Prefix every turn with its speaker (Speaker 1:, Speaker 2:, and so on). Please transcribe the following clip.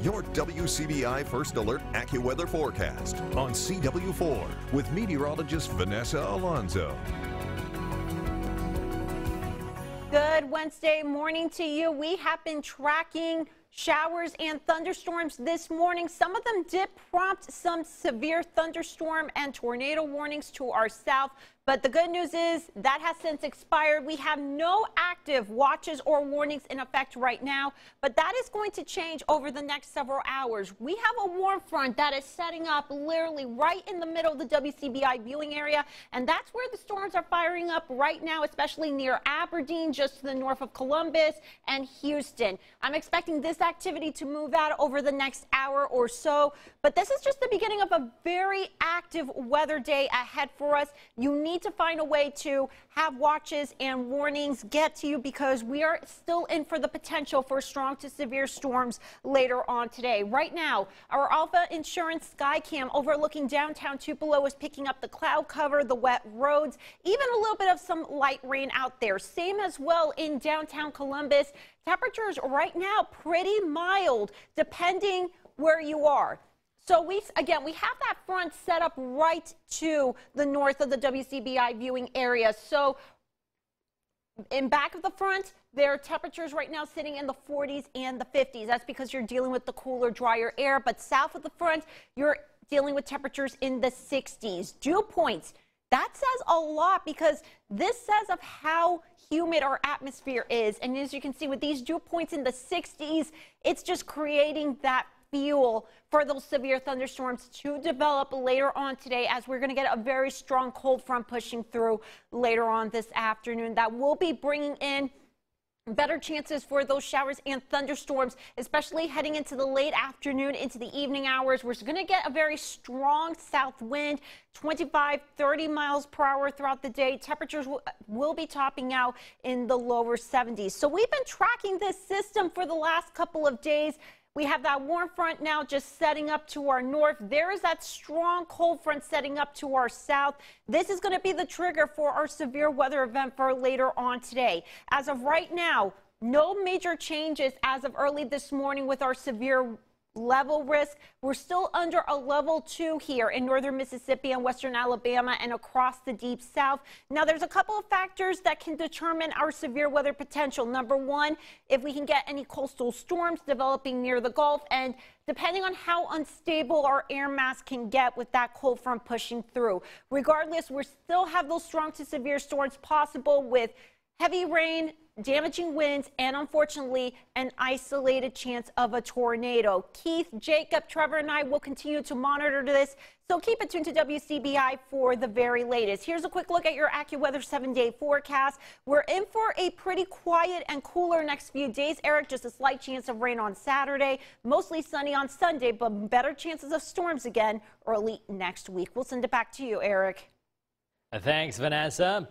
Speaker 1: your WCBI First Alert AccuWeather forecast on CW4 with meteorologist Vanessa Alonso.
Speaker 2: Good Wednesday morning to you. We have been tracking showers and thunderstorms this morning. Some of them did prompt some severe thunderstorm and tornado warnings to our south. But the good news is that has since expired. We have no active watches or warnings in effect right now, but that is going to change over the next several hours. We have a warm front that is setting up literally right in the middle of the WCBI viewing area, and that's where the storms are firing up right now, especially near Aberdeen, just to the north of Columbus and Houston. I'm expecting this activity to move out over the next hour or so, but this is just the beginning of a very active weather day ahead for us. You need to find a way to have watches and warnings get to you because we are still in for the potential for strong to severe storms later on today. Right now, our Alpha Insurance Skycam overlooking downtown Tupelo is picking up the cloud cover, the wet roads, even a little bit of some light rain out there. Same as well in downtown Columbus. Temperatures right now pretty mild depending where you are. So we have that front set up right to the north of the WCBI viewing area. So in back of the front, there are temperatures right now sitting in the 40s and the 50s. That's because you're dealing with the cooler, drier air. But south of the front, you're dealing with temperatures in the 60s. Dew points. That says a lot because this says of how humid our atmosphere is. And as you can see with these dew points in the 60s, it's just creating that fuel for those severe thunderstorms to develop later on today, as we're going to get a very strong cold front pushing through later on this afternoon. That will be bringing in better chances for those showers and thunderstorms, especially heading into the late afternoon into the evening hours. We're going to get a very strong south wind, 25-30 miles per hour throughout the day. Temperatures will be topping out in the lower 70s. So we've been tracking this system for the last couple of days. We have that warm front now just setting up to our north. There is that strong cold front setting up to our south. This is going to be the trigger for our severe weather event for later on today. As of right now, no major changes as of early this morning with our severe level risk. We're still under a level 2 here in northern Mississippi and western Alabama and across the deep south. Now, there's a couple of factors that can determine our severe weather potential. Number one, if we can get any coastal storms developing near the Gulf, and depending on how unstable our air mass can get with that cold front pushing through. Regardless, we still have those strong to severe storms possible with heavy rain, damaging winds, and unfortunately, an isolated chance of a tornado. Keith, Jacob, Trevor, and I will continue to monitor this, so keep it tuned to WCBI for the very latest. Here's a quick look at your AccuWeather 7-day forecast. We're in for a pretty quiet and cooler next few days, Eric. Just a slight chance of rain on Saturday, mostly sunny on Sunday, but better chances of storms again early next week. We'll send it back to you, Eric.
Speaker 3: Thanks, Vanessa.